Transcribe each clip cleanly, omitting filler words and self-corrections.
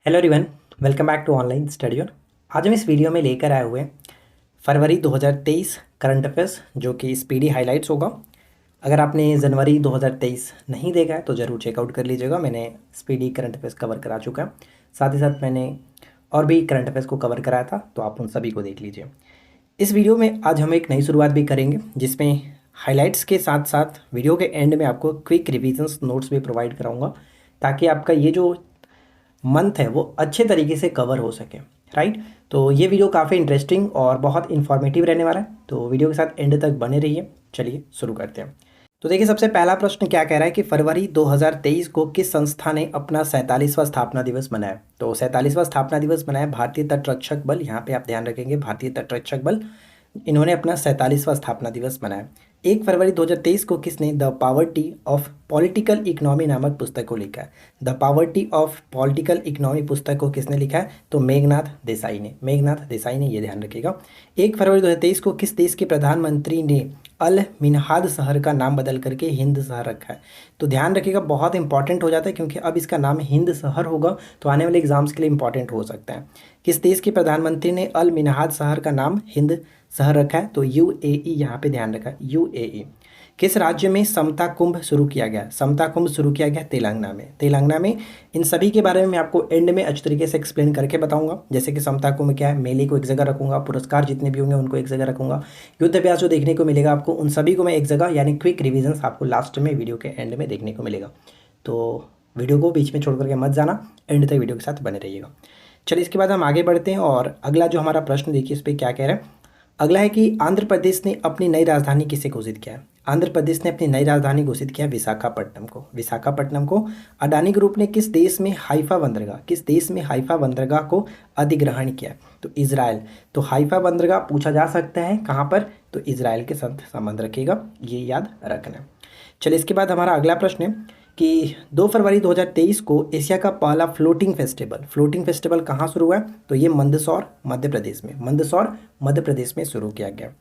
Hello everyone, welcome back to online study on. आज हम इस वीडियो में लेकर आए हुए हैं फरवरी 2023 करंट अफेयर्स, जो कि स्पीडी हाइलाइट्स होगा। अगर आपने जनवरी 2023 नहीं देखा है तो ज़रूर चेकआउट कर लीजिएगा। मैंने स्पीडी करंट अफेयर्स कवर करा चुका है, साथ ही साथ मैंने और भी करंट अफेयर्स को कवर कराया था, तो आप उन सभी को देख लीजिए। इस वीडियो में आज हम एक नई शुरुआत भी करेंगे, जिसमें हाइलाइट्स के साथ साथ वीडियो के एंड में आपको क्विक रिविजन्स नोट्स भी प्रोवाइड कराऊंगा, ताकि आपका ये जो मंथ है वो अच्छे तरीके से कवर हो सके। राइट, तो ये वीडियो काफ़ी इंटरेस्टिंग और बहुत इन्फॉर्मेटिव रहने वाला है, तो वीडियो के साथ एंड तक बने रहिए। चलिए शुरू करते हैं। तो देखिए, सबसे पहला प्रश्न क्या कह रहा है कि फरवरी 2023 को किस संस्था ने अपना 47वां स्थापना दिवस मनाया। तो 47वां स्थापना दिवस मनाया भारतीय तटरक्षक बल। यहाँ पे आप ध्यान रखेंगे, भारतीय तटरक्षक बल, इन्होंने अपना 47वां स्थापना दिवस मनाया। 1 फरवरी 2023 को किसने the poverty of political economy नामक पुस्तक को लिखा है। The poverty of political economy पुस्तक को किसने लिखा है, तो मेघनाथ देसाई ने। मेघनाथ देसाई ने, ये ध्यान रखिएगा। 1 फरवरी 2023 को किस देश के प्रधानमंत्री ने अल मिनहाद शहर का नाम बदल करके हिंद शहर रखा है। तो ध्यान रखिएगा, बहुत इंपॉर्टेंट हो जाता है, क्योंकि अब इसका नाम हिंद शहर होगा, तो आने वाले एग्जाम्स के लिए इंपॉर्टेंट हो सकता है। किस देश के प्रधानमंत्री ने अल मिनहाद शहर का नाम हिंद शहर रखा है, तो यूएई, यहाँ पे ध्यान रखा, यूएई। किस राज्य में समता कुंभ शुरू किया गया। समता कुंभ शुरू किया गया तेलंगाना में। तेलंगाना में। इन सभी के बारे में मैं आपको एंड में अच्छी तरीके से एक्सप्लेन करके बताऊंगा। जैसे कि समता कुंभ क्या है, मेले को एक जगह रखूंगा, पुरस्कार जितने भी होंगे उनको एक जगह रखूंगा, युद्ध अभ्यास जो देखने को मिलेगा आपको, उन सभी को मैं एक जगह, यानी क्विक रिविजन आपको लास्ट में वीडियो के एंड में देखने को मिलेगा। तो वीडियो को बीच में छोड़ करके मत जाना, एंड तक वीडियो के साथ बने रहिएगा। चलिए, इसके बाद हम आगे बढ़ते हैं और अगला जो हमारा प्रश्न देखिए, इस पर क्या कह रहे हैं। अगला है कि आंध्र प्रदेश ने अपनी नई राजधानी किसे घोषित किया है। आंध्र प्रदेश ने अपनी नई राजधानी घोषित किया विशाखापट्टनम को। विशाखापट्टनम को। अडानी ग्रुप ने किस देश में हाइफा बंदरगाह को अधिग्रहण किया, तो इजराइल। तो हाइफा बंदरगाह पूछा जा सकता है कहाँ पर, तो इजराइल के साथ संबंध रखिएगा, ये याद रखना। चलिए, इसके बाद हमारा अगला प्रश्न है कि 2 फरवरी 2023 को एशिया का पहला फ्लोटिंग फेस्टिवल कहाँ शुरू हुआ है, तो ये मंदसौर मध्य प्रदेश में शुरू किया गया।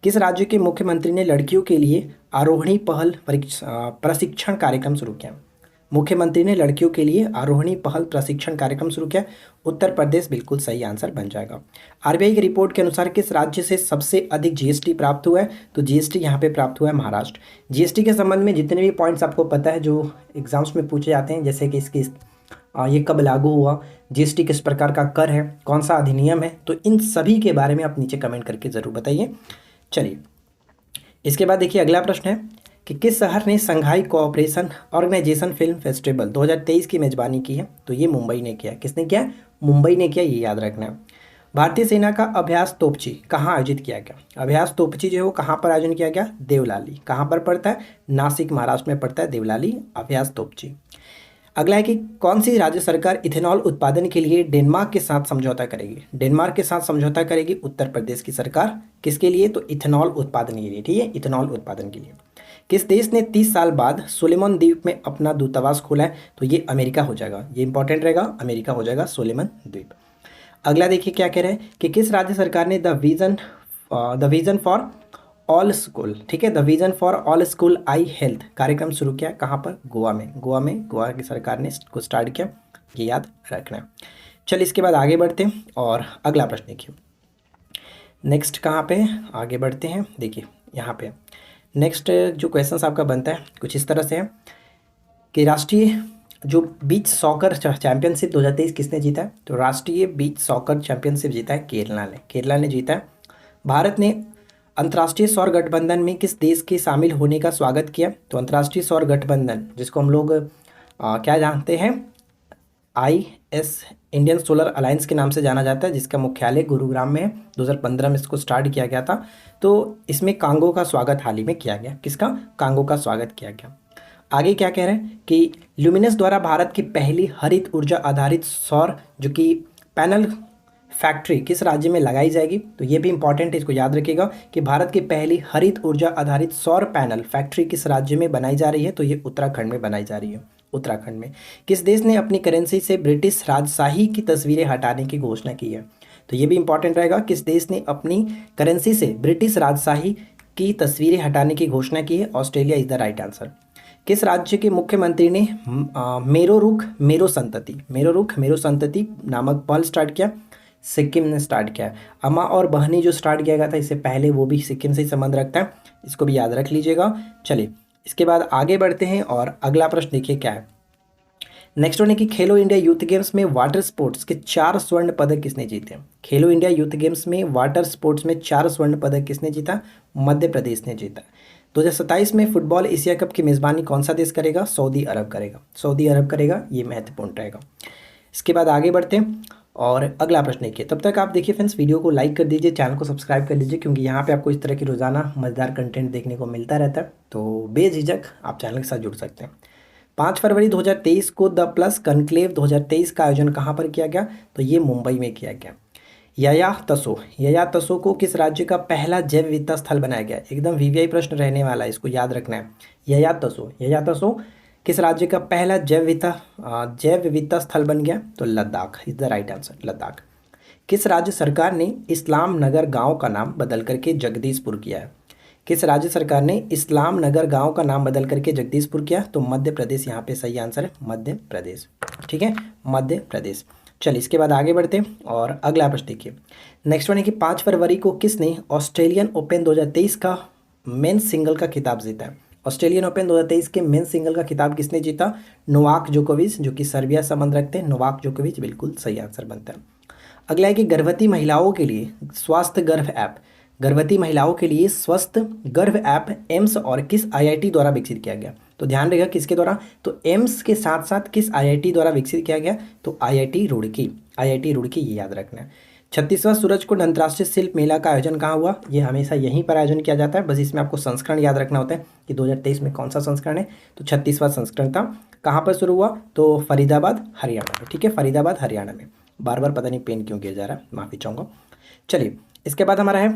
किस राज्य के मुख्यमंत्री ने लड़कियों के लिए आरोहणी पहल प्रशिक्षण कार्यक्रम शुरू किया। मुख्यमंत्री ने लड़कियों के लिए आरोहणी पहल प्रशिक्षण कार्यक्रम शुरू किया। उत्तर प्रदेश बिल्कुल सही आंसर बन जाएगा। आरबीआई की रिपोर्ट के अनुसार किस राज्य से सबसे अधिक जीएसटी प्राप्त हुआ है, तो जीएसटी यहाँ पे प्राप्त हुआ है महाराष्ट्र। जीएसटी के संबंध में जितने भी पॉइंट्स आपको पता है जो एग्जाम्स में पूछे जाते हैं, जैसे कि इसकी ये कब लागू हुआ, जीएसटी किस प्रकार का कर है, कौन सा अधिनियम है, तो इन सभी के बारे में आप नीचे कमेंट करके ज़रूर बताइए। चलिए, इसके बाद देखिए, अगला प्रश्न है कि किस शहर ने Shanghai cooperation organisation film festival 2023 की मेजबानी की है, तो ये मुंबई ने किया। किसने किया, मुंबई ने किया, ये याद रखना है। भारतीय सेना का अभ्यास तोपची कहाँ आयोजित किया गया। अभ्यास तोपची जो है वो कहाँ पर आयोजन किया गया, देवलाली। कहाँ पर पड़ता है, नासिक महाराष्ट्र में पड़ता है देवलाली अभ्यास तोपची। अगला है कि कौन सी राज्य सरकार इथेनॉल उत्पादन के लिए डेनमार्क के साथ समझौता करेगी। डेनमार्क के साथ समझौता करेगी उत्तर प्रदेश की सरकार। किसके लिए, तो इथेनॉल उत्पादन के लिए। ठीक है, इथेनॉल उत्पादन के लिए। किस देश ने 30 साल बाद सोलोमन द्वीप में अपना दूतावास खोला है, तो ये अमेरिका हो जाएगा। ये इंपॉर्टेंट रहेगा, अमेरिका हो जाएगा सोलोमन द्वीप। अगला देखिए क्या कह रहे हैं कि किस राज्य सरकार ने the vision for all school, ठीक है, the vision for all school I health कार्यक्रम शुरू किया। कहाँ पर, गोवा में। गोवा की सरकार ने इसको स्टार्ट किया, ये याद रखना है। चलिए, इसके बाद आगे बढ़ते हैं और अगला प्रश्न देखिए। नेक्स्ट कहाँ पे आगे बढ़ते हैं, देखिए यहाँ पे नेक्स्ट जो क्वेश्चन आपका बनता है कुछ इस तरह से है कि राष्ट्रीय जो बीच सॉकर चैंपियनशिप 2023 किसने जीता है, तो राष्ट्रीय बीच सॉकर चैंपियनशिप जीता है केरला ने जीता है। भारत ने अंतर्राष्ट्रीय सौर गठबंधन में किस देश के शामिल होने का स्वागत किया, तो अंतर्राष्ट्रीय सौर गठबंधन, जिसको हम लोग क्या जानते हैं, IS इंडियन सोलर अलायंस के नाम से जाना जाता है, जिसका मुख्यालय गुरुग्राम में है। 2015 में इसको स्टार्ट किया गया था। तो इसमें कांगो का स्वागत हाल ही में किया गया। किसका, कांगो का स्वागत किया गया। आगे क्या कह रहे हैं कि ल्यूमिनस द्वारा भारत की पहली हरित ऊर्जा आधारित सौर जो कि पैनल फैक्ट्री किस राज्य में लगाई जाएगी, तो ये भी इंपॉर्टेंट है, इसको याद रखिएगा कि भारत की पहली हरित ऊर्जा आधारित सौर पैनल फैक्ट्री किस राज्य में बनाई जा रही है, तो ये उत्तराखंड में बनाई जा रही है। उत्तराखंड में। किस देश ने अपनी करेंसी से ब्रिटिश राजशाही की तस्वीरें हटाने की घोषणा की है, तो ये भी इंपॉर्टेंट रहेगा, किस देश ने अपनी करेंसी से ब्रिटिश राजशाही की तस्वीरें हटाने की घोषणा की है, Australia is the right answer. किस राज्य के मुख्यमंत्री ने मेरो रुख मेरो संतति नामक पहल स्टार्ट किया? सिक्किम ने स्टार्ट किया है। अम्मा और बहनी जो स्टार्ट किया गया था इससे पहले, वो भी सिक्किम से ही संबंध रखता है, इसको भी याद रख लीजिएगा। चलिए इसके बाद आगे बढ़ते हैं और अगला प्रश्न देखिए क्या है। नेक्स्ट वन है कि खेलो इंडिया यूथ गेम्स में वाटर स्पोर्ट्स के 4 स्वर्ण पदक किसने जीते? खेलो इंडिया यूथ गेम्स में वाटर स्पोर्ट्स में 4 स्वर्ण पदक किसने जीता? मध्य प्रदेश ने जीता। 2027 में फुटबॉल एशिया कप की मेज़बानी कौन सा देश करेगा? सऊदी अरब करेगा। सऊदी अरब करेगा, ये महत्वपूर्ण रहेगा। इसके बाद आगे बढ़ते हैं और अगला प्रश्न देखिए। तब तक आप देखिए फ्रेंड्स, वीडियो को लाइक कर दीजिए, चैनल को सब्सक्राइब कर लीजिए, क्योंकि यहाँ पे आपको इस तरह की रोज़ाना मज़ेदार कंटेंट देखने को मिलता रहता है, तो बेझिझक आप चैनल के साथ जुड़ सकते हैं। 5 फरवरी 2023 को द प्लस कनक्लेव 2023 का आयोजन कहाँ पर किया गया? तो ये मुंबई में किया गया। यया तसो को किस राज्य का पहला जैव विविधता स्थल बनाया गया? एकदम वीवीआई प्रश्न रहने वाला है, इसको याद रखना है। यया तसो किस राज्य का पहला जैव विविधता स्थल बन गया? तो Ladakh is the right answer, Ladakh. किस राज्य सरकार ने इस्लाम नगर गांव का नाम बदल करके जगदीशपुर किया है? किस राज्य सरकार ने इस्लाम नगर गांव का नाम बदल करके जगदीशपुर किया? तो मध्य प्रदेश यहाँ पे सही आंसर है, मध्य प्रदेश। ठीक है, मध्य प्रदेश। चलिए इसके बाद आगे बढ़ते हैं और अगला प्रश्न देखिए। नेक्स्ट वन है कि 5 फरवरी को किसने ऑस्ट्रेलियन ओपन 2023 का मेंस सिंगल का खिताब जीता है? ऑस्ट्रेलियन ओपन 2023 के मेंस सिंगल का खिताब किसने जीता? नोवाक जोकोविच, जो कि सर्बिया से संबंध रखते हैं। नोवाक जोकोविच बिल्कुल सही आंसर बनता है। अगला है कि गर्भवती महिलाओं के लिए स्वास्थ्य गर्भ ऐप, गर्भवती महिलाओं के लिए स्वस्थ गर्भ ऐप एम्स और किस आईआईटी द्वारा विकसित किया गया? तो ध्यान रहेगा किसके द्वारा? तो एम्स के साथ साथ किस आईआईटी द्वारा विकसित किया गया? तो आईआईटी रुड़की, ये याद रखना है। 36वां सूरजकुंड अंतर्राष्ट्रीय शिल्प मेला का आयोजन कहाँ हुआ? ये हमेशा यहीं पर आयोजन किया जाता है, बस इसमें आपको संस्करण याद रखना होता है कि 2023 में कौन सा संस्करण है। तो 36वां संस्करण था। कहाँ पर शुरू हुआ? तो फरीदाबाद हरियाणा में। ठीक है, फरीदाबाद हरियाणा में। बार बार पता नहीं पेन क्यों गिर जा रहा है, माफ़ी चाहूँगा। चलिए इसके बाद हमारा है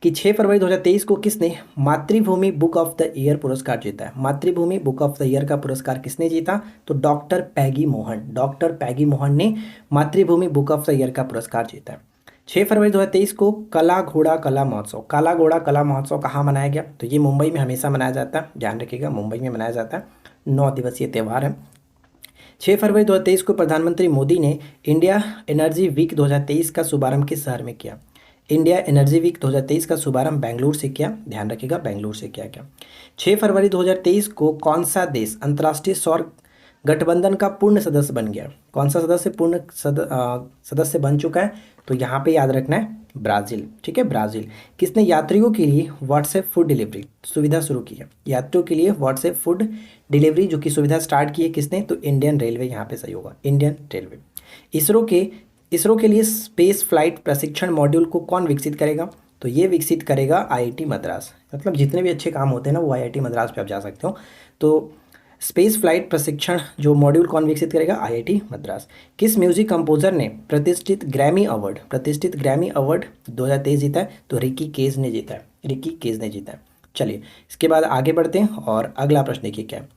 कि 6 फरवरी 2023 को किसने मातृभूमि बुक ऑफ द ईयर पुरस्कार जीता है? मातृभूमि बुक ऑफ द ईयर का पुरस्कार किसने जीता? तो डॉक्टर पैगी मोहन ने मातृभूमि बुक ऑफ द ईयर का पुरस्कार जीता है। 6 फरवरी 2023 को काला घोड़ा कला महोत्सव कहाँ मनाया गया? तो ये मुंबई में हमेशा मनाया जाता है, ध्यान रखिएगा, मुंबई में मनाया जाता है। 9 दिवसीय त्यौहार है। 6 फरवरी 2023 को प्रधानमंत्री मोदी ने इंडिया एनर्जी वीक 2023 का शुभारंभ किस शहर में किया? इंडिया एनर्जी वीक 2023 का शुभारंभ बेंगलुरु से किया, ध्यान रखिएगा, बेंगलुरु से किया गया। 6 फरवरी 2023 को कौन सा देश अंतर्राष्ट्रीय सौर गठबंधन का पूर्ण सदस्य बन गया? कौन सा सदस्य सदस्य बन चुका है? तो यहाँ पे याद रखना है ब्राज़ील। ठीक है, ब्राज़ील। किसने यात्रियों के लिए व्हाट्सएप फूड डिलीवरी सुविधा शुरू की है? यात्रियों के लिए व्हाट्सएप फूड डिलीवरी जो कि सुविधा स्टार्ट की है किसने? तो इंडियन रेलवे, यहाँ पे सही होगा, इंडियन रेलवे। इसरो के लिए स्पेस फ्लाइट प्रशिक्षण मॉड्यूल को कौन विकसित करेगा? तो ये विकसित करेगा आईआईटी मद्रास। मतलब जितने भी अच्छे काम होते हैं ना वो आईआईटी मद्रास पे आप जा सकते हो। तो स्पेस फ्लाइट प्रशिक्षण जो मॉड्यूल कौन विकसित करेगा? आईआईटी मद्रास। किस म्यूजिक कंपोजर ने प्रतिष्ठित ग्रैमी अवार्ड 2023 जीता है? तो रिकी केज ने जीता है। चलिए इसके बाद आगे बढ़ते हैं और अगला प्रश्न देखिए क्या है।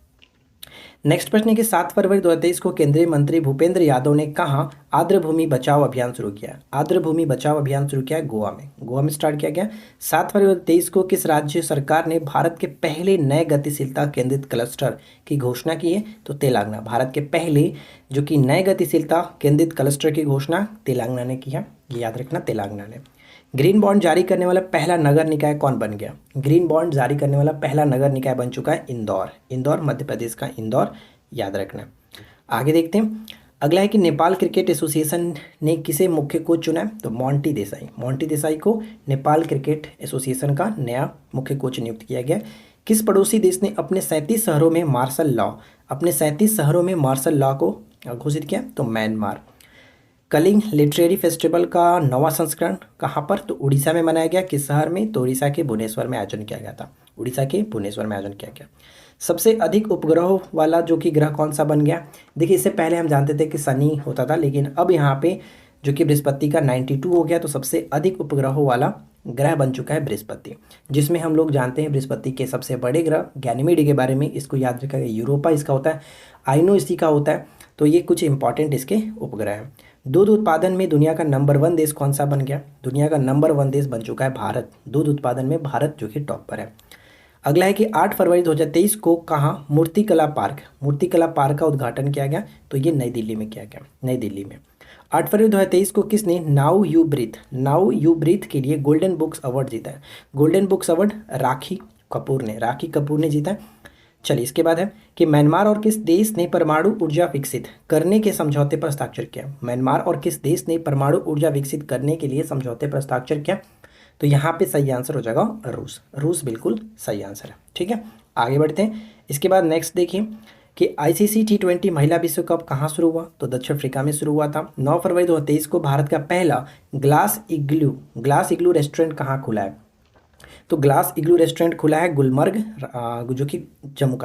नेक्स्ट प्रश्न है कि 7 फरवरी 2023 को केंद्रीय मंत्री भूपेंद्र यादव ने कहाँ आर्द्रभूमि बचाओ अभियान शुरू किया? आर्द्रभूमि बचाओ अभियान शुरू किया है गोवा में स्टार्ट किया गया। 7 फरवरी 2023 को किस राज्य सरकार ने भारत के पहले नए गतिशीलता केंद्रित क्लस्टर की घोषणा की है? तो तेलंगाना। भारत के पहले जो कि नए गतिशीलता केंद्रित क्लस्टर की घोषणा तेलंगाना ने की है, ये याद रखना, तेलंगाना ने। ग्रीन बॉन्ड जारी करने वाला पहला नगर निकाय कौन बन गया? ग्रीन बॉन्ड जारी करने वाला पहला नगर निकाय बन चुका है इंदौर, मध्य प्रदेश का इंदौर, याद रखना। आगे देखते हैं। अगला है कि नेपाल क्रिकेट एसोसिएशन ने किसे मुख्य कोच चुना है? तो मोंटी देसाई को नेपाल क्रिकेट एसोसिएशन का नया मुख्य कोच नियुक्त किया गया। किस पड़ोसी देश ने अपने 37 शहरों में मार्शल लॉ को घोषित किया? तो म्यांमार। कलिंग लिटरेरी फेस्टिवल का 9वां संस्करण कहाँ पर? तो उड़ीसा में मनाया गया। किस शहर में? तो उड़ीसा के भुवनेश्वर में आयोजन किया गया। सबसे अधिक उपग्रहों वाला जो कि ग्रह कौन सा बन गया? देखिए इससे पहले हम जानते थे कि शनि होता था, लेकिन अब यहाँ पे जो कि बृहस्पति का 92 हो गया, तो सबसे अधिक उपग्रहों वाला ग्रह बन चुका है बृहस्पति, जिसमें हम लोग जानते हैं बृहस्पति के सबसे बड़े ग्रह गैनीमेड के बारे में, इसको याद रखिएगा, यूरोपा इसका होता है, आइनो इसी का होता है। तो ये कुछ इंपॉर्टेंट इसके उपग्रह हैं। दूध उत्पादन में दुनिया का नंबर 1 देश कौन सा बन गया? दुनिया का नंबर 1 देश बन चुका है भारत। दूध उत्पादन में भारत जो कि टॉप पर है। अगला है कि 8 फरवरी 2023 को कहाँ मूर्तिकला पार्क का उद्घाटन किया गया, तो ये नई दिल्ली में किया गया, नई दिल्ली में। 8 फरवरी 2023 को किसने नाउ यू ब्रीथ के लिए गोल्डन बुक्स अवार्ड जीता है? गोल्डन बुक्स अवार्ड राखी कपूर ने जीता है। चलिए, इसके बाद है कि म्यांमार और किस देश ने परमाणु ऊर्जा विकसित करने के समझौते पर हस्ताक्षर किया? म्यांमार और किस देश ने परमाणु ऊर्जा विकसित करने के लिए समझौते पर हस्ताक्षर किया? तो यहाँ पे सही आंसर हो जाएगा रूस बिल्कुल सही आंसर है। ठीक है, आगे बढ़ते हैं। इसके बाद नेक्स्ट देखिए कि ICC T20 महिला विश्व कप कहाँ शुरू हुआ? तो दक्षिण अफ्रीका में शुरू हुआ था। 9 फरवरी 2023 को भारत का पहला ग्लास इग्लू रेस्टोरेंट कहाँ खुला है? तो ग्लास इग्लू रेस्टोरेंट खुला है गुलमर्ग, जो कि जम्मू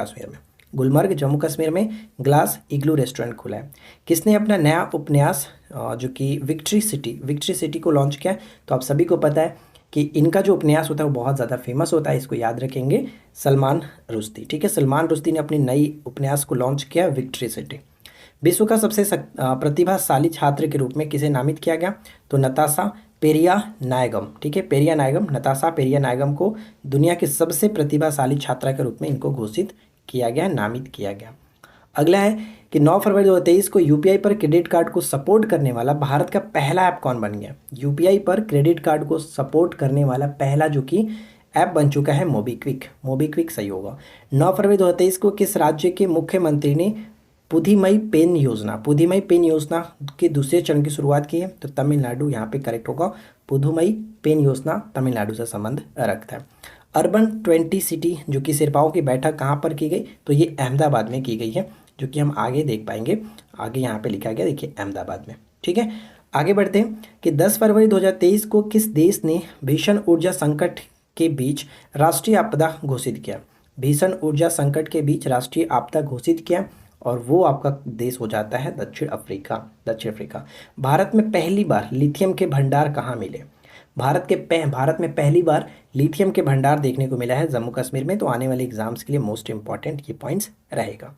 कश्मीर में ग्लास इग्लू रेस्टोरेंट खुला है। किसने अपना नया उपन्यास जो कि विक्ट्री सिटी को लॉन्च किया? तो आप सभी को पता है कि इनका जो उपन्यास होता है वो बहुत ज़्यादा फेमस होता है, इसको याद रखेंगे, सलमान रुश्दी। ठीक है, सलमान रुश्दी ने अपनी नई उपन्यास को लॉन्च किया विक्ट्री सिटी। विश्व का सबसे प्रतिभाशाली छात्र के रूप में किसे नामित किया गया? तो नताशा पेरिया नायगम। ठीक है, नताशा पेरिया नायगम को दुनिया के सबसे प्रतिभाशाली छात्रा के रूप में इनको घोषित किया गया, नामित किया गया। अगला है कि 9 फरवरी 2023 को यूपीआई पर क्रेडिट कार्ड को सपोर्ट करने वाला भारत का पहला ऐप कौन बन गया? यूपीआई पर क्रेडिट कार्ड को सपोर्ट करने वाला पहला जो कि ऐप बन चुका है मोबीक्विक सही होगा। 9 फरवरी 2023 को किस राज्य के मुख्यमंत्री ने पुधिमई पेन योजना के दूसरे चरण की शुरुआत की है? तो तमिलनाडु यहाँ पे करेक्ट होगा। पुधुमई पेन योजना तमिलनाडु से संबंध रखता है। अर्बन 20 सिटी जो कि सिरपाओं की बैठक कहाँ पर की गई? तो ये अहमदाबाद में की गई है, जो कि हम आगे देख पाएंगे। आगे यहाँ पे लिखा गया, देखिए अहमदाबाद में। ठीक है, आगे बढ़ते हैं कि 10 फरवरी 2023 को किस देश ने भीषण ऊर्जा संकट के बीच राष्ट्रीय आपदा घोषित किया? भीषण ऊर्जा संकट के बीच राष्ट्रीय आपदा घोषित किया, और वो आपका देश हो जाता है दक्षिण अफ्रीका। भारत में पहली बार लिथियम के भंडार कहाँ मिले? भारत में पहली बार लिथियम के भंडार देखने को मिला है जम्मू कश्मीर में। तो आने वाले एग्जाम्स के लिए मोस्ट इंपॉर्टेंट ये पॉइंट्स रहेगा।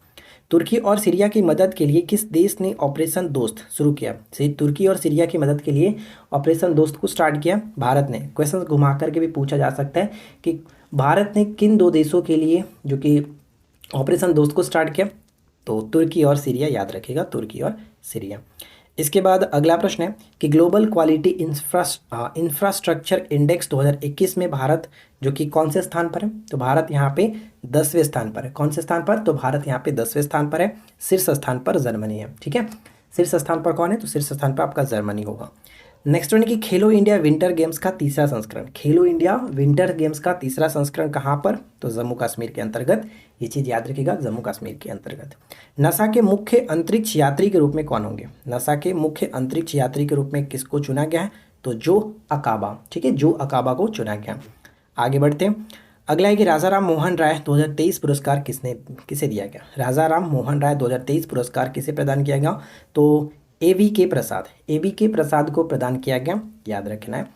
तुर्की और सीरिया की मदद के लिए किस देश ने ऑपरेशन दोस्त शुरू किया? तुर्की और सीरिया की मदद के लिए ऑपरेशन दोस्त को स्टार्ट किया भारत ने। क्वेश्चन घुमा करके भी पूछा जा सकता है कि भारत ने किन दो देशों के लिए जो कि ऑपरेशन दोस्त को स्टार्ट किया? तो तुर्की और सीरिया, याद रखिएगा, तुर्की और सीरिया। इसके बाद अगला प्रश्न है कि ग्लोबल क्वालिटी इंफ्रास्ट्रक्चर इंडेक्स 2021 में भारत जो कि कौन से स्थान पर है? तो भारत यहाँ पे 10वें स्थान पर है। कौन से स्थान पर? तो भारत यहाँ पे 10वें स्थान पर है। शीर्ष स्थान पर जर्मनी है। ठीक है, शीर्ष स्थान पर कौन है? तो शीर्ष स्थान पर आपका जर्मनी होगा। नेक्स्ट वन है कि खेलो इंडिया विंटर गेम्स का तीसरा संस्करण कहाँ पर? तो जम्मू कश्मीर के अंतर्गत। ये चीज़ याद रखिएगा, जम्मू कश्मीर के अंतर्गत। नासा के मुख्य अंतरिक्ष यात्री के रूप में कौन होंगे? नासा के मुख्य अंतरिक्ष यात्री के रूप में किसको चुना गया है? तो जो अकाबा। ठीक है, जो अकाबा को चुना गया। आगे बढ़ते हैं। अगला है कि राजा राम मोहन राय 2023 पुरस्कार किसे दिया गया? राजा राम मोहन राय 2023 पुरस्कार किसे प्रदान किया गया? तो एवी के प्रसाद को प्रदान किया गया, याद रखना है।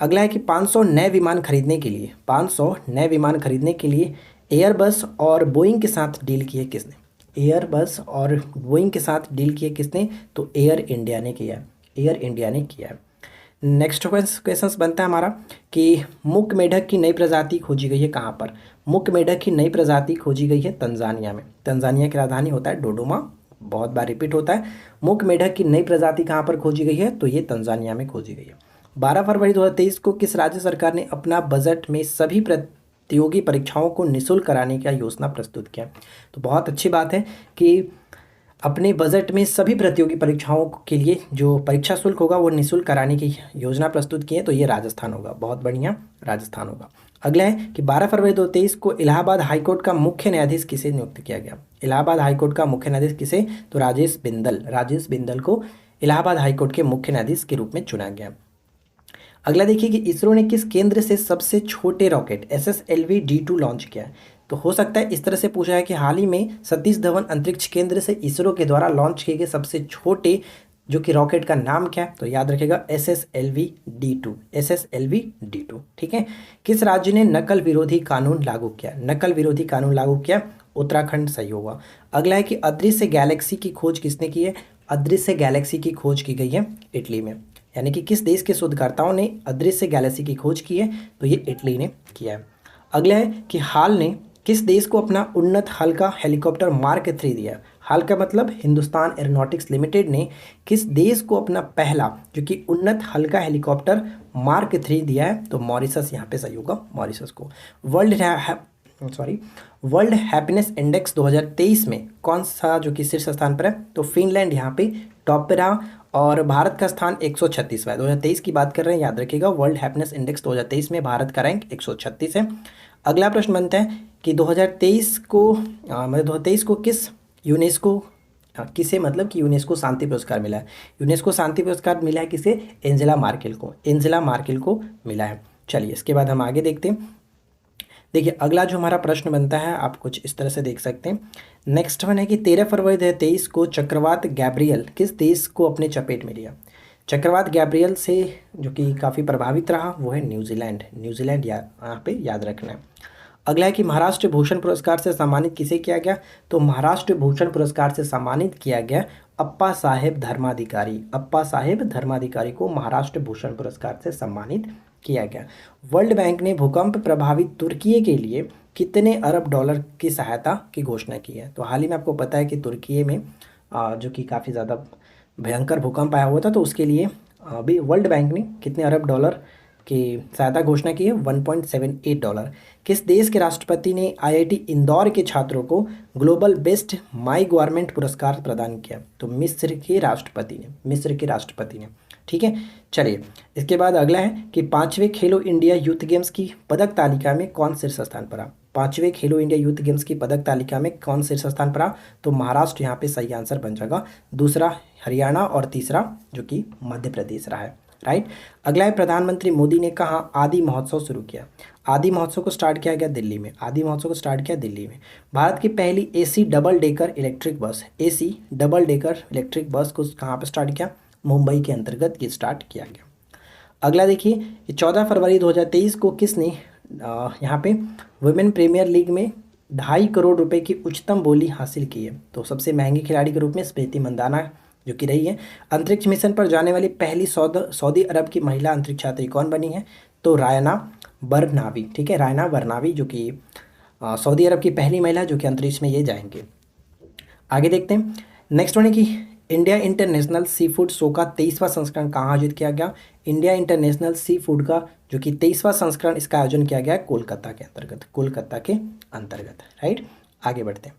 अगला है कि 500 नए विमान खरीदने के लिए एयरबस और बोइंग के साथ डील किए किसने? तो एयर इंडिया ने किया है। नेक्स्ट क्वेश्चन बनता है हमारा कि मुक मेढक की नई प्रजाति खोजी गई है कहाँ पर? मुक मेढक की नई प्रजाति खोजी गई है तंजानिया में। तंजानिया की राजधानी होता है डोडोमा, बहुत बार रिपीट होता है। मुक मेढक की नई प्रजाति कहाँ पर खोजी गई है? तो ये तंजानिया में खोजी गई है। 12 फरवरी 2023 को किस राज्य सरकार ने अपना बजट में सभी प्रतियोगी परीक्षाओं को निःशुल्क कराने का योजना प्रस्तुत किया? तो बहुत अच्छी बात है कि अपने बजट में सभी प्रतियोगी परीक्षाओं के लिए जो परीक्षा शुल्क होगा वो निःशुल्क कराने की योजना प्रस्तुत की है। तो ये राजस्थान होगा, बहुत बढ़िया, राजस्थान होगा। अगला है कि 12 फरवरी 2023 को इलाहाबाद हाईकोर्ट का मुख्य न्यायाधीश किसे नियुक्त किया गया? इलाहाबाद हाईकोर्ट का मुख्य न्यायाधीश किसे? तो राजेश बिंदल को इलाहाबाद हाईकोर्ट के मुख्य न्यायाधीश के रूप में चुना गया। अगला देखिए कि इसरो ने किस केंद्र से सबसे छोटे रॉकेट SSLV D2 लॉन्च किया है? तो हो सकता है इस तरह से पूछा है कि हाल ही में सतीश धवन अंतरिक्ष केंद्र से इसरो के द्वारा लॉन्च किए गए सबसे छोटे जो कि रॉकेट का नाम क्या है? तो याद रखेगा SSLV D2। ठीक है, किस राज्य ने नकल विरोधी कानून लागू किया? उत्तराखंड सही होगा। अगला है कि अदृश्य गैलेक्सी की खोज किसने की है? अदृश्य गैलेक्सी की खोज की गई है इटली में। यानी कि किस देश के शोधकर्ताओं ने अदृश्य गैलेक्सी की खोज की है? तो ये इटली ने किया है। अगला है कि हाल ने किस देश को अपना उन्नत हल्का हेलीकॉप्टर मार्क 3 दिया। हाल का मतलब हिंदुस्तान एरोनॉटिक्स लिमिटेड ने किस देश को अपना पहला जो कि उन्नत हल्का हेलीकॉप्टर मार्क 3 दिया है, तो मॉरिशस यहाँ पे सही होगा, मॉरिशस को। वर्ल्ड हैप्पीनेस इंडेक्स 2023 में कौन सा जो कि शीर्ष स्थान पर है, तो फिनलैंड यहाँ पे टॉप पे रहा और भारत का स्थान 136वां है। 2023 की बात कर रहे हैं, याद रखिएगा, वर्ल्ड हैप्पीनेस इंडेक्स 2023 में भारत का रैंक 136 है। अगला प्रश्न बनता है कि 2023 को मतलब 2023 को किस यूनेस्को किसे मतलब कि यूनेस्को शांति पुरस्कार मिला है। यूनेस्को शांति पुरस्कार मिला है किसे, एंजेला मार्केल को, एंजेला मार्केल को मिला है। चलिए इसके बाद हम आगे देखते हैं। देखिए अगला जो हमारा प्रश्न बनता है आप कुछ इस तरह से देख सकते हैं। नेक्स्ट वन है कि 13 फरवरी 2023 को चक्रवात गैब्रियल किस देश को अपने चपेट में लिया। चक्रवात गैब्रियल से जो कि काफ़ी प्रभावित रहा वो है न्यूजीलैंड। न्यूजीलैंड यहाँ पे याद रखना है। अगला है कि महाराष्ट्र भूषण पुरस्कार से सम्मानित किसे किया गया, तो महाराष्ट्र भूषण पुरस्कार से सम्मानित किया गया अप्पा साहेब धर्माधिकारी। अप्पा साहेब धर्माधिकारी को महाराष्ट्र भूषण पुरस्कार से सम्मानित किया गया। वर्ल्ड बैंक ने भूकंप प्रभावित तुर्की के लिए कितने अरब डॉलर की सहायता की घोषणा की है। तो हाल ही में आपको पता है कि तुर्की में जो कि काफ़ी ज़्यादा भयंकर भूकंप आया हुआ था, तो उसके लिए अभी वर्ल्ड बैंक ने कितने अरब डॉलर की सहायता घोषणा की है, 1.78 डॉलर। किस देश के राष्ट्रपति ने आईआईटी इंदौर के छात्रों को ग्लोबल बेस्ट माई गवर्नमेंट पुरस्कार प्रदान किया, तो मिस्र के राष्ट्रपति ने, मिस्र के राष्ट्रपति ने। ठीक है, चलिए इसके बाद अगला है कि 5वें खेलो इंडिया यूथ गेम्स की पदक तालिका में कौन शीर्ष स्थान पर आ। 5वें खेलो इंडिया यूथ गेम्स की पदक तालिका में कौन शीर्ष स्थान पर आ, तो महाराष्ट्र यहाँ पे सही आंसर बन जाएगा, दूसरा हरियाणा और तीसरा जो कि मध्य प्रदेश रहा है। राइट। अगला है प्रधानमंत्री मोदी ने कहाँ आदि महोत्सव शुरू किया। आदि महोत्सव को स्टार्ट किया गया दिल्ली में। आदि महोत्सव को स्टार्ट किया दिल्ली में। भारत की पहली AC double decker electric bus, AC double decker electric bus को कहाँ पर स्टार्ट किया, मुंबई के अंतर्गत ये स्टार्ट किया गया। अगला देखिए 14 फरवरी 2023 को किसने यहाँ पे वुमेन प्रीमियर लीग में 2.5 करोड़ रुपए की उच्चतम बोली हासिल की है, तो सबसे महंगी खिलाड़ी के रूप में स्मृति मंदाना जो कि रही है। अंतरिक्ष मिशन पर जाने वाली पहली सऊदी अरब की महिला अंतरिक्ष यात्री कौन बनी है, तो रायना बरनावी। ठीक है, रायना बरनावी जो कि सऊदी अरब की पहली महिला जो कि अंतरिक्ष में ये जाएंगे। आगे देखते हैं। नेक्स्ट वन है कि India international sea food show का 23वां संस्करण कहाँ आयोजित किया गया। इंडिया इंटरनेशनल सी फूड का जो कि 23वां संस्करण इसका आयोजन किया गया कोलकाता के अंतर्गत, कोलकाता के अंतर्गत। राइट, आगे बढ़ते हैं।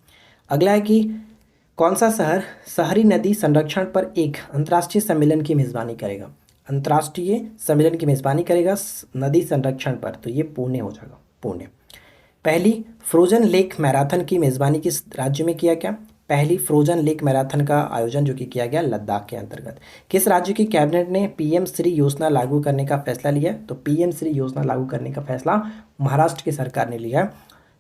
अगला है कि कौन सा शहर शहरी नदी संरक्षण पर एक अंतर्राष्ट्रीय सम्मेलन की मेज़बानी करेगा। अंतर्राष्ट्रीय सम्मेलन की मेज़बानी करेगा नदी संरक्षण पर, तो ये पुणे हो जाएगा, पुणे। पहली फ्रोजन लेक मैराथन की मेज़बानी किस राज्य में किया गया। पहली फ्रोजन लेक मैराथन का आयोजन जो कि किया गया लद्दाख के अंतर्गत। किस राज्य की कैबिनेट ने पीएम श्री योजना लागू करने का फैसला लिया, तो पीएम श्री योजना लागू करने का फैसला महाराष्ट्र की सरकार ने लिया।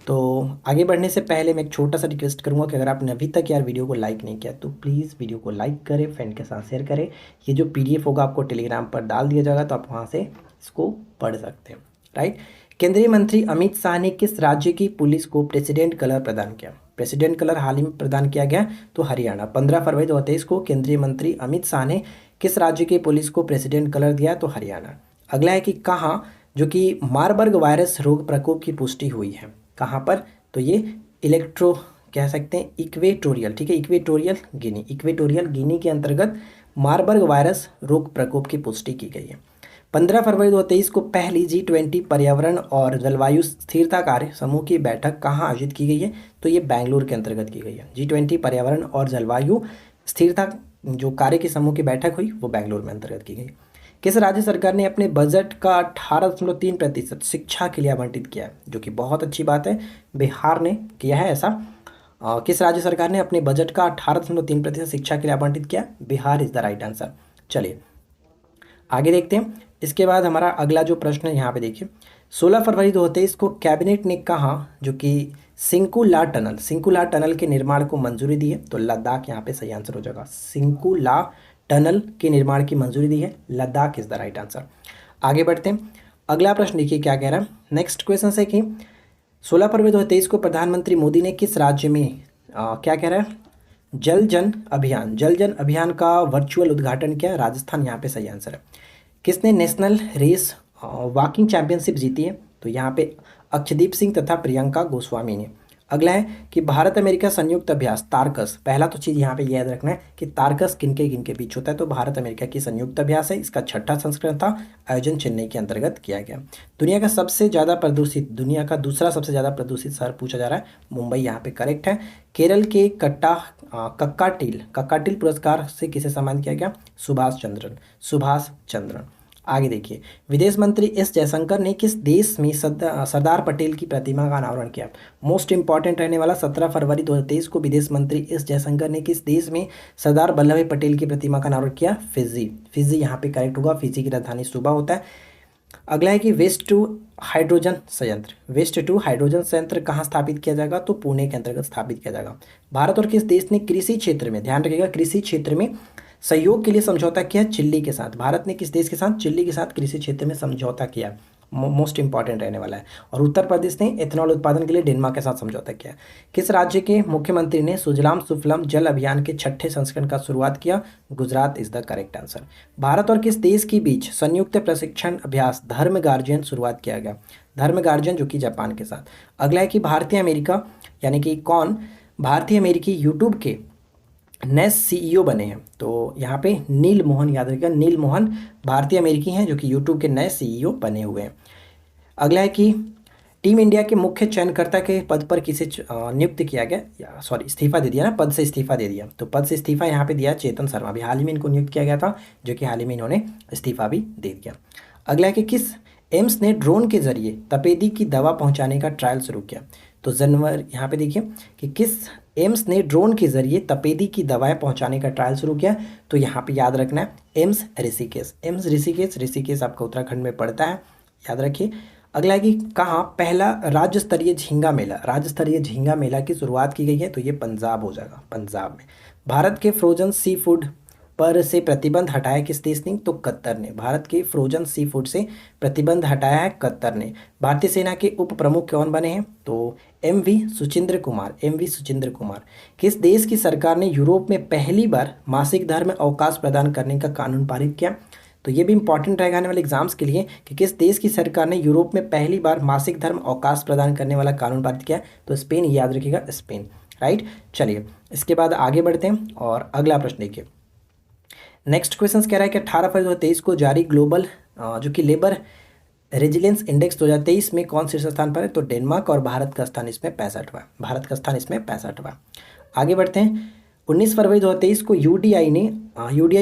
तो आगे बढ़ने से पहले मैं एक छोटा सा रिक्वेस्ट करूंगा कि अगर आपने अभी तक यार वीडियो को लाइक नहीं किया तो प्लीज़ वीडियो को लाइक करें, फ्रेंड के साथ शेयर करें। ये जो पीडीएफ होगा आपको टेलीग्राम पर डाल दिया जाएगा, तो आप वहाँ से इसको पढ़ सकते हैं। राइट। केंद्रीय मंत्री अमित शाह ने किस राज्य की पुलिस को प्रेसिडेंट कलर प्रदान किया। प्रेसिडेंट कलर हाल ही में प्रदान किया गया, तो हरियाणा। 15 फरवरी 2023 को केंद्रीय मंत्री अमित शाह ने किस राज्य की पुलिस को प्रेसिडेंट कलर दिया, तो हरियाणा। अगला है कि कहाँ जो कि मारबर्ग वायरस रोग प्रकोप की पुष्टि हुई है, कहाँ पर, तो ये कह सकते हैं इक्वेटोरियल। ठीक है, इक्वेटोरियल गिनी, इक्वेटोरियल गिनी के अंतर्गत मारबर्ग वायरस रोग प्रकोप की पुष्टि की गई है। 15 फरवरी 2023 को पहली G20 पर्यावरण और जलवायु स्थिरता कार्य समूह की बैठक कहाँ आयोजित की गई है, तो ये बेंगलुरु के अंतर्गत की गई है। G20 पर्यावरण और जलवायु स्थिरता जो कार्य की समूह की बैठक हुई वो बेंगलुरु में अंतर्गत की गई। किस राज्य सरकार ने अपने बजट का 18.3% शिक्षा के लिए आवंटित किया है, जो कि बहुत अच्छी बात है, बिहार ने किया है ऐसा। किस राज्य सरकार ने अपने बजट का 18.3% शिक्षा के लिए आवंटित किया, Bihar is the right answer. चलिए आगे देखते हैं। इसके बाद हमारा अगला जो प्रश्न है यहाँ पे देखिए, 16 फरवरी 2023 को कैबिनेट ने कहा जो कि सिंकुला टनल के निर्माण को मंजूरी दी है, तो लद्दाख यहाँ पे सही आंसर हो जाएगा। सिंकुला टनल के निर्माण की मंजूरी दी है, Ladakh is the right answer. आगे बढ़ते हैं। अगला प्रश्न देखिए क्या कह रहा है। नेक्स्ट क्वेश्चन है कि 16 फरवरी 2023 को प्रधानमंत्री मोदी ने किस राज्य में क्या कह रहा है, जल जन अभियान का वर्चुअल उद्घाटन किया, राजस्थान यहाँ पे सही आंसर है। किसने नेशनल रेस वॉकिंग चैंपियनशिप जीती है, तो यहाँ पे अक्षदीप सिंह तथा प्रियंका गोस्वामी ने। अगला है कि भारत अमेरिका संयुक्त अभ्यास तारकस, पहला तो चीज़ यहाँ पे याद रखना है कि तारकस किनके बीच होता है, तो भारत अमेरिका की संयुक्त अभ्यास है। इसका 6ठा संस्करण था, आयोजन चेन्नई के अंतर्गत किया गया। दुनिया का दूसरा सबसे ज़्यादा प्रदूषित शहर पूछा जा रहा है, मुंबई यहाँ पे करेक्ट है। केरल के कक्काटिल पुरस्कार से किसे सम्मानित किया गया, सुभाष चंद्रन। आगे देखिए, विदेश मंत्री एस जयशंकर ने किस देश में सरदार पटेल की प्रतिमा का अनावरण किया। मोस्ट इंपॉर्टेंट रहने वाला 17 फरवरी 2023 को विदेश मंत्री एस जयशंकर ने किस देश में सरदार वल्लभ भाई पटेल की प्रतिमा का अनावरण किया, फिजी यहाँ पे करेक्ट होगा। फिजी की राजधानी सुबा होता है। अगला है कि वेस्ट टू हाइड्रोजन संयंत्र कहाँ स्थापित किया जाएगा, तो पुणे के अंतर्गत स्थापित किया जाएगा। भारत और किस देश ने कृषि क्षेत्र में, ध्यान रखिएगा, कृषि क्षेत्र में सहयोग के लिए समझौता किया, चिल्ली के साथ। भारत ने किस देश के साथ, चिल्ली के साथ कृषि क्षेत्र में समझौता किया, मोस्ट इंपॉर्टेंट रहने वाला है। और उत्तर प्रदेश ने एथेनॉल उत्पादन के लिए डेनमार्क के साथ समझौता किया। किस राज्य के मुख्यमंत्री ने सुजलाम सुफलाम जल अभियान के 6ठे संस्करण का शुरुआत किया, Gujarat is the correct answer. Bharat और किस देश के बीच संयुक्त प्रशिक्षण अभ्यास धर्म गार्जियन शुरुआत किया गया, धर्म गार्जियन जो कि जापान के साथ। अगला है कि भारतीय अमेरिका यानी कि कौन भारतीय अमेरिकी यूट्यूब के नए सीईओ बने हैं, तो यहाँ पे नील मोहन, याद रखिएगा नील मोहन भारतीय अमेरिकी हैं जो कि यूट्यूब के नए सीईओ बने हुए हैं। अगला है कि टीम इंडिया के मुख्य चयनकर्ता के पद पर किसे नियुक्त किया गया, इस्तीफा दे दिया ना, पद से इस्तीफा दे दिया, तो पद से इस्तीफा यहाँ पे दिया चेतन शर्मा, अभी हाल ही में इनको नियुक्त किया गया था, जो कि हाल ही में इन्होंने इस्तीफा भी दे दिया। अगला है कि किस एम्स ने ड्रोन के जरिए तपेदी की दवा पहुँचाने का ट्रायल शुरू किया, तो यहाँ पे देखिए कि किस एम्स ने ड्रोन के जरिए तपेदी की दवाएं पहुंचाने का ट्रायल शुरू किया, तो यहाँ पे याद रखना है एम्स ऋषिकेश आपका उत्तराखंड में पड़ता है, याद रखिए। अगला है कि कहाँ पहला राज्य स्तरीय झींगा मेला की शुरुआत की गई है, तो ये पंजाब हो जाएगा, पंजाब में। भारत के फ्रोजन सी फूड पर से प्रतिबंध हटाया किस देश ने, तो कतर ने। भारत के फ्रोजन सी फूड से प्रतिबंध हटाया है कतर ने। भारतीय सेना के उप प्रमुख कौन बने हैं, तो एम वी सुचिंद्र कुमार। किस देश की सरकार ने यूरोप में पहली बार मासिक धर्म अवकाश प्रदान करने का कानून पारित किया, तो ये भी इंपॉर्टेंट रहेगा आने वाले एग्जाम्स के लिए कि किस देश की सरकार ने यूरोप में पहली बार मासिक धर्म अवकाश प्रदान करने वाला कानून पारित किया, तो स्पेन, याद रखिएगा स्पेन, राइट। चलिए इसके बाद आगे बढ़ते हैं और अगला प्रश्न देखिए। नेक्स्ट क्वेश्चन कह रहा है कि 18 फरवरी 2023 को जारी ग्लोबल जो कि लेबर रेजिलियंस इंडेक्स 2023 में कौन शीर्ष स्थान पर है, तो डेनमार्क, और भारत का स्थान इसमें 65वां। आगे बढ़ते हैं। 19 फरवरी 2023 को यूडीआई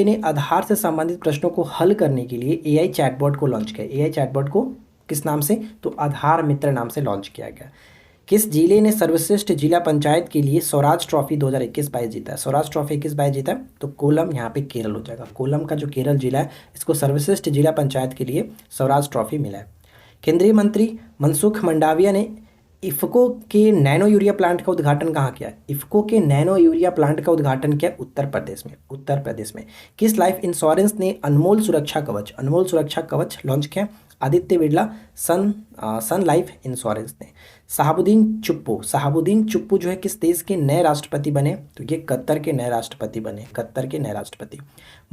ने आधार से संबंधित प्रश्नों को हल करने के लिए एआई चैटबॉट को लॉन्च किया। एआई चैटबॉट को किस नाम से, तो आधार मित्र नाम से लॉन्च किया गया। किस जिले ने सर्वश्रेष्ठ जिला पंचायत के लिए स्वराज ट्रॉफी 2021 बाईस जीता है, स्वराज ट्रॉफी 21 बाईस जीता है, तो कोलम, यहाँ पे केरल हो जाएगा। कोलम का जो केरल जिला है, इसको सर्वश्रेष्ठ जिला पंचायत के लिए स्वराज ट्रॉफी मिला है। केंद्रीय मंत्री मनसुख मंडाविया ने इफ्को के नैनो यूरिया प्लांट का उद्घाटन कहाँ किया, इफ्को के नैनो यूरिया प्लांट का उद्घाटन किया उत्तर प्रदेश में। किस लाइफ इंश्योरेंस ने अनमोल सुरक्षा कवच लॉन्च किया, आदित्य बिरला सन लाइफ इंश्योरेंस ने। शहाबुद्दीन चुप्पू जो है किस देश के नए राष्ट्रपति बने, तो ये कतर के नए राष्ट्रपति।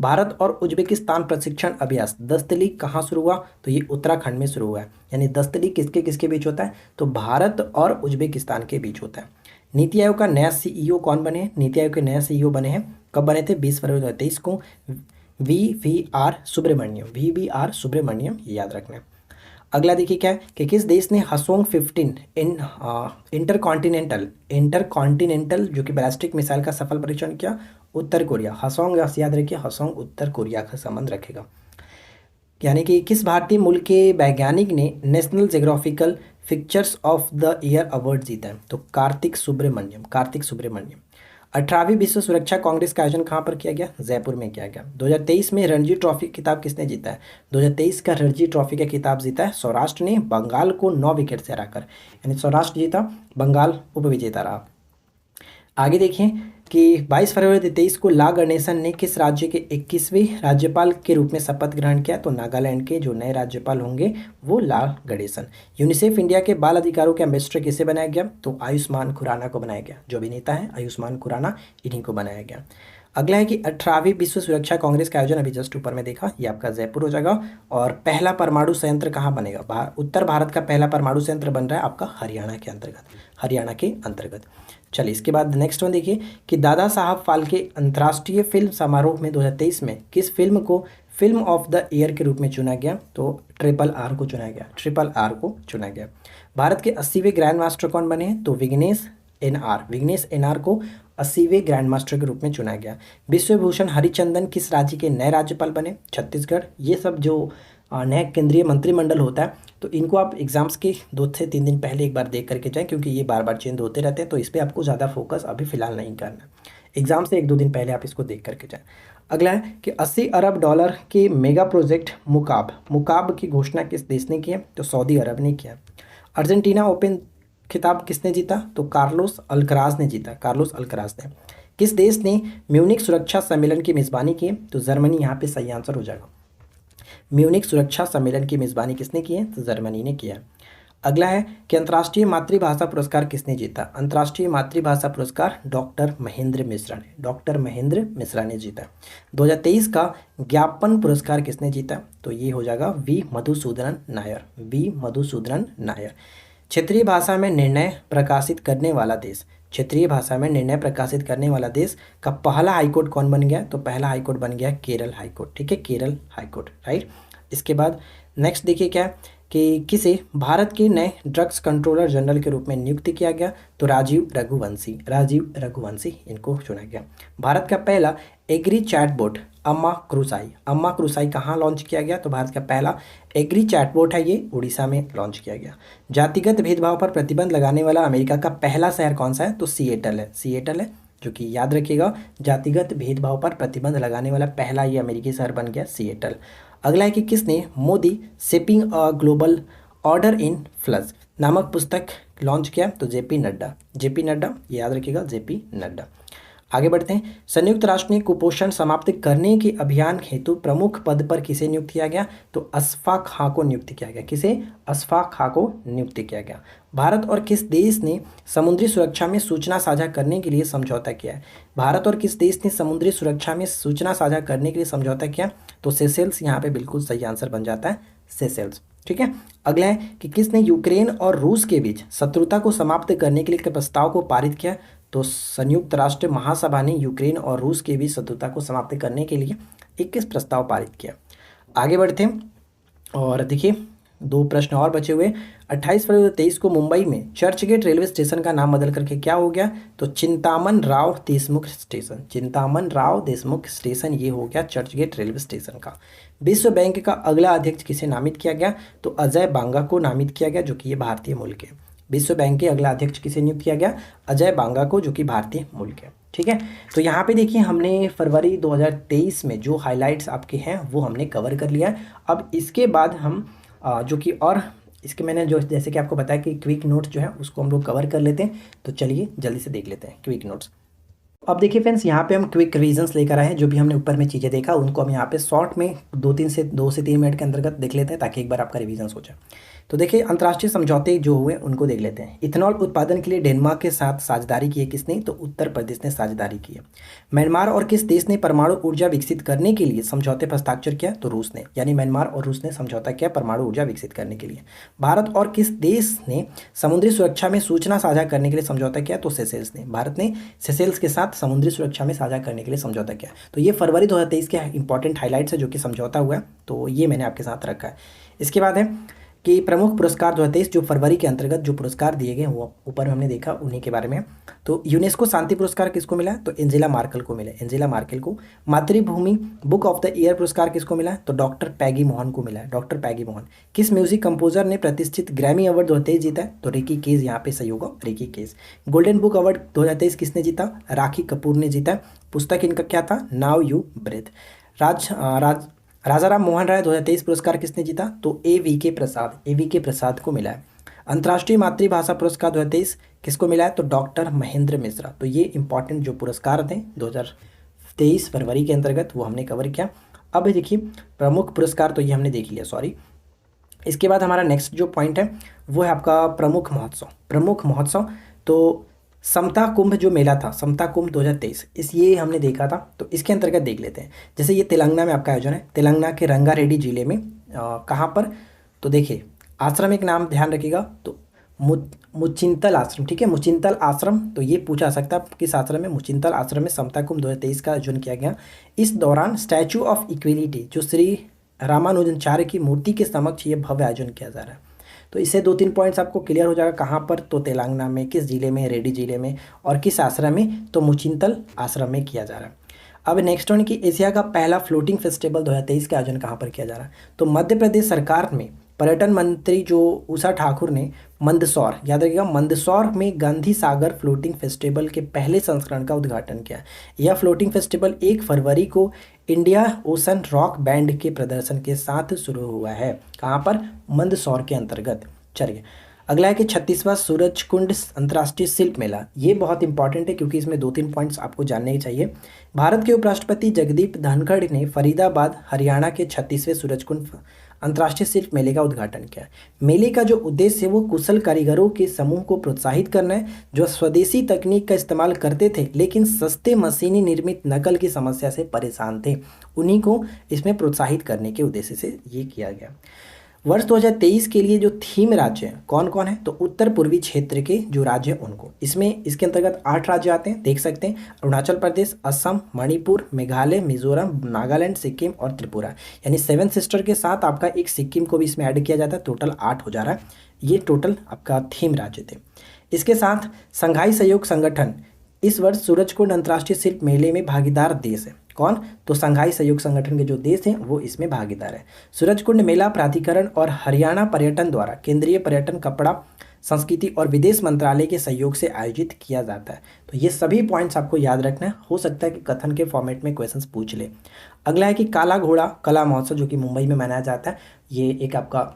भारत और उज्बेकिस्तान प्रशिक्षण अभ्यास दस्तली कहाँ शुरू हुआ, तो ये उत्तराखंड में शुरू हुआ है। यानी दस्तली किसके बीच होता है, तो भारत और उज्बेकिस्तान के बीच होता है। नीति आयोग का नया सीईओ कौन बने हैं, नीति आयोग के नए सीईओ बने हैं, कब बने थे, 20 फरवरी 2023 को, वी.वी.आर. सुब्रमण्यम, याद रखना है। अगला देखिए क्या है कि किस देश ने हसोंग 15 इंटरकॉन्टिनेंटल जो कि बैलिस्टिक मिसाइल का सफल परीक्षण किया, उत्तर कोरिया। हसोंग याद रखिए, हसोंग उत्तर कोरिया का संबंध रखेगा। यानी कि किस भारतीय मूल के वैज्ञानिक ने national geographical pictures of the year award जीता है, तो कार्तिक सुब्रमण्यम। 18वीं विश्व सुरक्षा कांग्रेस का आयोजन कहाँ पर किया गया, जयपुर में किया गया। 2023 में रणजी ट्रॉफी खिताब किसने जीता है, 2023 का रणजी ट्रॉफी का खिताब जीता है सौराष्ट्र ने, बंगाल को 9 विकेट से हराकर, यानी सौराष्ट्र जीता, बंगाल उपविजेता रहा। आगे देखें कि 22 फरवरी 2023 को ला गणेशन ने किस राज्य के 21वें राज्यपाल के रूप में शपथ ग्रहण किया, तो नागालैंड के जो नए राज्यपाल होंगे वो ला गणेशन। यूनिसेफ इंडिया के बाल अधिकारों के एम्बेसडर किसे बनाया गया, तो आयुष्मान खुराना को बनाया गया। जो अभिनेता है आयुष्मान खुराना, इन्हीं को बनाया गया। अगला है कि 18वीं विश्व सुरक्षा कांग्रेस का आयोजन अभी जस्ट ऊपर में देखा, ये आपका जयपुर हो जाएगा। और पहला परमाणु संयंत्र कहाँ बनेगा? उत्तर भारत का पहला परमाणु संयंत्र बन रहा है आपका हरियाणा के अंतर्गत, हरियाणा के अंतर्गत। चलिए इसके बाद नेक्स्ट वन देखिए कि दादा साहब फाल्के अंतर्राष्ट्रीय फिल्म समारोह में 2023 में किस फिल्म को फिल्म ऑफ द ईयर के रूप में चुना गया? तो ट्रिपल आर को चुना गया, ट्रिपल आर को चुना गया। भारत के 80वें ग्रैंड मास्टर कौन बने हैं? तो विघ्नेश एन आर को 80वें ग्रैंड मास्टर के रूप में चुना गया। विश्वभूषण हरिचंदन किस राज्य के नए राज्यपाल बने? छत्तीसगढ़। ये सब जो नया केंद्रीय मंत्रिमंडल होता है तो इनको आप एग्जाम्स के 2 से 3 दिन पहले एक बार देख करके जाएं, क्योंकि ये बार बार चेंज होते रहते हैं, तो इस पर आपको ज़्यादा फोकस अभी फिलहाल नहीं करना। एग्जाम से 1-2 दिन पहले आप इसको देख करके जाएं। अगला है कि 80 अरब डॉलर के मेगा प्रोजेक्ट मुकाब की घोषणा किस देश ने की है? तो सऊदी अरब ने किया। अर्जेंटीना ओपन खिताब किसने जीता? तो कार्लोस अल्कराज ने जीता, कार्लोस अल्कराज ने। किस देश ने म्यूनिक सुरक्षा सम्मेलन की मेज़बानी की है? तो जर्मनी यहाँ पे सही आंसर हो जाएगा। म्यूनिक सुरक्षा सम्मेलन की मेज़बानी किसने की है? तो जर्मनी ने किया। अगला है कि अंतर्राष्ट्रीय मातृभाषा पुरस्कार किसने जीता? अंतर्राष्ट्रीय मातृभाषा पुरस्कार डॉक्टर महेंद्र मिश्रा ने जीता। 2023 का ज्ञापन पुरस्कार किसने जीता? तो ये हो जाएगा वी मधुसूदनन नायर। क्षेत्रीय भाषा में निर्णय प्रकाशित करने वाला देश का पहला हाईकोर्ट कौन बन गया? तो पहला हाईकोर्ट बन गया केरल हाईकोर्ट। ठीक है, केरल हाईकोर्ट, राइट। इसके बाद नेक्स्ट देखिए क्या कि किसे भारत के नए ड्रग्स कंट्रोलर जनरल के रूप में नियुक्त किया गया? तो राजीव रघुवंशी इनको चुना गया। भारत का पहला एग्री चैटबॉट अम्मा क्रूसाई कहाँ लॉन्च किया गया? तो भारत का पहला एग्री चैटबॉट है ये उड़ीसा में लॉन्च किया गया। जातिगत भेदभाव पर प्रतिबंध लगाने वाला अमेरिका का पहला शहर कौन सा है? तो सिएटल है, जो कि याद रखिएगा, जातिगत भेदभाव पर प्रतिबंध लगाने वाला पहला ये अमेरिकी शहर बन गया सिएटल। अगला है कि किसने Modi shaping a global order in flood नामक पुस्तक लॉन्च किया? तो जेपी नड्डा, ये याद रखिएगा, जेपी नड्डा। आगे बढ़ते हैं। संयुक्त राष्ट्र ने कुपोषण समाप्त करने के अभियान हेतु प्रमुख पद पर किसे नियुक्त किया गया? तो अशफाक खां को नियुक्त किया गया। किसे? अशफाक खां को नियुक्त किया गया। भारत और किस देश ने समुद्री सुरक्षा में सूचना साझा करने के लिए समझौता किया है? भारत और किस देश ने समुद्री सुरक्षा में सूचना साझा करने के लिए समझौता किया? तो सेशेल्स यहाँ पे बिल्कुल सही आंसर बन जाता है, सेशेल्स। ठीक है। अगला है कि किसने यूक्रेन और रूस के बीच शत्रुता को समाप्त करने के लिए प्रस्ताव को पारित किया? तो संयुक्त राष्ट्र महासभा ने यूक्रेन और रूस के बीच शत्रुता को समाप्त करने के लिए 21 प्रस्ताव पारित किया। आगे बढ़ते हैं और देखिए 2 प्रश्न और बचे हुए। 28 फरवरी 2023 को मुंबई में चर्चगेट रेलवे स्टेशन का नाम बदल करके क्या हो गया? तो चिंतामन राव देशमुख स्टेशन ये हो गया चर्चगेट रेलवे स्टेशन का। विश्व बैंक का अगला अध्यक्ष किसे नामित किया गया? तो अजय बांगा को नामित किया गया, जो कि ये भारतीय मूल के। विश्व बैंक के अगला अध्यक्ष किसे नियुक्त किया गया? अजय बांगा को, जो कि भारतीय मूल के। ठीक है, तो यहाँ पे देखिए हमने फरवरी 2023 में जो हाइलाइट्स आपके हैं वो हमने कवर कर लिया है। अब इसके बाद हम जो कि और इसके मैंने जो जैसे कि आपको बताया कि क्विक नोट्स जो है उसको हम लोग कवर कर लेते हैं। तो चलिए जल्दी से देख लेते हैं क्विक नोट्स। अब देखिए फ्रेंड्स, यहाँ पे हम क्विक रिविजन्स लेकर आए हैं। जो भी हमने ऊपर में चीज़ें देखा उनको हम यहाँ पे शॉर्ट में 2 से 3 मिनट के अंतर्गत देख लेते हैं, ताकि एक बार आपका रिविजन्स हो जाए। तो देखिए अंतर्राष्ट्रीय समझौते जो हुए उनको देख लेते हैं। इथेनॉल उत्पादन के लिए डेनमार्क के साथ साझेदारी की है किसने? तो उत्तर प्रदेश ने साझेदारी की है। म्यांमार और किस देश ने परमाणु ऊर्जा विकसित करने के लिए समझौते पर हस्ताक्षर किया? तो रूस ने, यानी म्यांमार और रूस ने समझौता किया परमाणु ऊर्जा विकसित करने के लिए। भारत और किस देश ने समुद्री सुरक्षा में सूचना साझा करने के लिए समझौता किया? तो सेशेल्स ने। भारत ने सेशेल्स के साथ समुद्री सुरक्षा में साझा करने के लिए समझौता किया। तो ये फरवरी 2023 के इंपॉर्टेंट हाइलाइट्स है जो कि समझौता हुआ है, तो ये मैंने आपके साथ रखा है। इसके बाद है कि प्रमुख पुरस्कार 2023 जो फरवरी के अंतर्गत जो पुरस्कार दिए गए वो ऊपर हमने देखा, उन्हीं के बारे में। तो यूनेस्को शांति पुरस्कार किसको मिला? तो एंजेला मार्केल को मिला, एंजेला मार्केल को। मातृभूमि बुक ऑफ द ईयर पुरस्कार किसको मिला? तो डॉक्टर पैगी मोहन को मिला है, डॉक्टर पैगी मोहन। किस म्यूजिक कंपोजर ने प्रतिष्ठित ग्रैमी अवार्ड 2023 जीता है? तो रिकी केज, यहाँ पे सही होगा, Ricky Kej. Golden book award 2023 किसने जीता? राखी कपूर ने जीता। पुस्तक इनका क्या था? Now you breath. Raja Ram Mohan Roy 2023 पुरस्कार किसने जीता? तो ए.वी.के प्रसाद को मिला है। अंतर्राष्ट्रीय मातृभाषा पुरस्कार 2023 किसको मिला है? तो डॉक्टर महेंद्र मिश्रा। तो ये इंपॉर्टेंट जो पुरस्कार थे 2023 फरवरी के अंतर्गत वो हमने कवर किया। अब देखिए प्रमुख पुरस्कार तो ये हमने देख लिया, सॉरी। इसके बाद हमारा नेक्स्ट जो पॉइंट है वो है आपका प्रमुख महोत्सव। तो समता कुंभ जो मेला था, समता कुंभ 2023, ये हमने देखा था। तो इसके अंतर्गत देख लेते हैं। जैसे ये तेलंगाना में आपका आयोजन है, तेलंगाना के रंगारेड्डी जिले में। कहाँ पर? तो देखिए, आश्रम एक नाम ध्यान रखिएगा, तो मुचिंतल आश्रम, ठीक है, मुचिंतल आश्रम। तो ये पूछा जा सकता है किस आश्रम में? मुचिंतल आश्रम में समता कुंभ 2023 का आयोजन किया गया। इस दौरान स्टैचू ऑफ इक्विलिटी जो श्री रामानुजाचार्य की मूर्ति के समक्ष ये भव्य आयोजन किया जा रहा है। तो इससे 2-3 पॉइंट्स आपको क्लियर हो जाएगा। कहाँ पर? तो तेलंगाना में। किस जिले में? रेड्डी जिले में। और किस आश्रम में? तो मुचिंतल आश्रम में किया जा रहा है। अब नेक्स्ट वन की एशिया का पहला फ्लोटिंग फेस्टिवल 2023 का आयोजन कहाँ पर किया जा रहा है? तो मध्य प्रदेश सरकार में पर्यटन मंत्री जो उषा ठाकुर ने मंदसौर, याद रखिएगा, मंदसौर में गांधी सागर फ्लोटिंग फेस्टिवल के पहले संस्करण का उद्घाटन किया। यह फ्लोटिंग फेस्टिवल 1 फरवरी को इंडिया ओशन रॉक बैंड के प्रदर्शन के साथ शुरू हुआ है। कहाँ पर? मंदसौर के अंतर्गत। चलिए, अगला है कि 36वां सूरजकुंड अंतर्राष्ट्रीय शिल्प मेला। ये बहुत इंपॉर्टेंट है क्योंकि इसमें 2-3 पॉइंट्स आपको जानने ही चाहिए। भारत के उपराष्ट्रपति जगदीप धनखड़ ने फरीदाबाद, हरियाणा के 36वें सूरजकुंड अंतर्राष्ट्रीय शिल्प मेले का उद्घाटन किया। मेले का जो उद्देश्य है वो कुशल कारीगरों के समूह को प्रोत्साहित करना है, जो स्वदेशी तकनीक का इस्तेमाल करते थे लेकिन सस्ते मशीनी निर्मित नकल की समस्या से परेशान थे। उन्हीं को इसमें प्रोत्साहित करने के उद्देश्य से ये किया गया। वर्ष 2023 के लिए जो थीम राज्य हैं कौन कौन है? तो उत्तर पूर्वी क्षेत्र के जो राज्य हैं उनको, इसमें इसके अंतर्गत 8 राज्य आते हैं, देख सकते हैं। अरुणाचल प्रदेश, असम, मणिपुर, मेघालय, मिजोरम, नागालैंड, सिक्किम और त्रिपुरा। यानी 7 सिस्टर के साथ आपका एक सिक्किम को भी इसमें ऐड किया जाता है। टोटल 8 हो जा रहा है। ये टोटल आपका थीम राज्य थे। इसके साथ संघाई सहयोग संगठन इस वर्ष सूरजकुंड अंतर्राष्ट्रीय शिल्प मेले में भागीदार देश है। कौन? तो संघाई सहयोग संगठन के जो देश हैं वो इसमें भागीदार है। सूरजकुंड मेला प्राधिकरण और हरियाणा पर्यटन द्वारा केंद्रीय पर्यटन, कपड़ा, संस्कृति और विदेश मंत्रालय के सहयोग से आयोजित किया जाता है। तो ये सभी पॉइंट्स आपको याद रखना है। हो सकता है कि कथन के फॉर्मेट में क्वेश्चंस पूछ ले। अगला है कि काला घोड़ा कला महोत्सव जो कि मुंबई में मनाया जाता है। ये एक आपका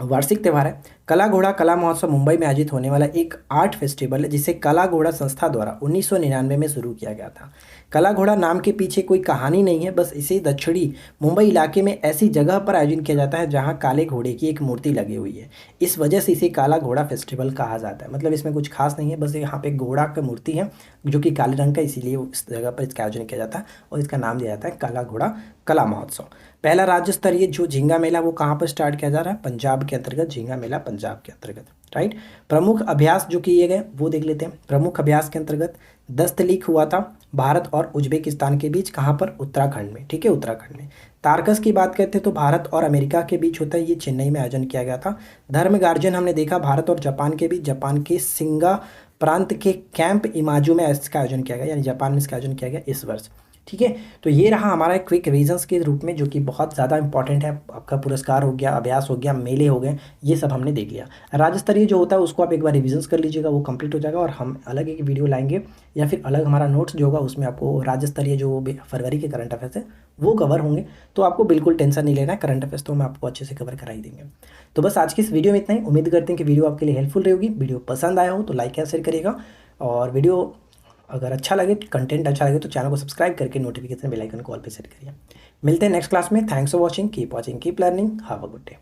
वार्षिक त्यौहार है। कला घोड़ा कला महोत्सव मुंबई में आयोजित होने वाला एक आर्ट फेस्टिवल है जिसे कला घोड़ा संस्था द्वारा 1999 में शुरू किया गया था। कला घोड़ा नाम के पीछे कोई कहानी नहीं है, बस इसे दक्षिणी मुंबई इलाके में ऐसी जगह पर आयोजन किया जाता है जहां काले घोड़े की एक मूर्ति लगी हुई है। इस वजह से इसे काला घोड़ा फेस्टिवल कहा जाता है। मतलब इसमें कुछ खास नहीं है, बस यहाँ पे घोड़ा की मूर्ति है जो कि काले रंग का, इसीलिए इस जगह पर इसका आयोजन किया जाता है और इसका नाम दिया जाता है काला घोड़ा कला महोत्सव। पहला राज्य स्तरीय जो झींगा मेला वो कहाँ पर स्टार्ट किया जा रहा है? पंजाब के अंतर्गत झींगा मेला पंजाब के अंतर्गत, राइट। प्रमुख अभ्यास जो किए गए वो देख लेते हैं। प्रमुख अभ्यास के अंतर्गत दस्तलीक हुआ था भारत और उज्बेकिस्तान के बीच। कहाँ पर? उत्तराखंड में, ठीक है, उत्तराखंड में। तारकस की बात करते हैं तो भारत और अमेरिका के बीच होता है, ये चेन्नई में आयोजन किया गया था। धर्म गार्जन हमने देखा भारत और जापान के बीच, जापान के सिंगा प्रांत के कैंप इमाजू में इसका आयोजन किया गया, यानी जापान में इसका आयोजन किया गया इस वर्ष, ठीक है। तो ये रहा हमारा क्विक रिविजन्स के रूप में जो कि बहुत ज़्यादा इंपॉर्टेंट है। आपका पुरस्कार हो गया, अभ्यास हो गया, मेले हो गए, ये सब हमने देख लिया। राज्य स्तरीय जो होता है उसको आप एक बार रिविजन्स कर लीजिएगा, वो कंप्लीट हो जाएगा और हम अलग एक वीडियो लाएंगे या फिर अलग हमारा नोट्स जो होगा उसमें आपको राज्य स्तरीय जो फरवरी के करंट अफेयर्स है वो कवर होंगे। तो आपको बिल्कुल टेंशन नहीं लेना है, करंट अफेयर्स तो हम आपको अच्छे से कवर करा ही देंगे। तो बस आज की इस वीडियो में इतना ही। उम्मीद करते हैं कि वीडियो आपके लिए हेल्पफुल रहेगी। वीडियो पसंद आया हो तो लाइक या शेयर करिएगा, और वीडियो अगर अच्छा लगे, कंटेंट अच्छा लगे तो चैनल को सब्सक्राइब करके नोटिफिकेशन बेल आइकन को ऑल पे सेट करिए। मिलते हैं नेक्स्ट क्लास में। Thanks for watching, keep learning, have a good day.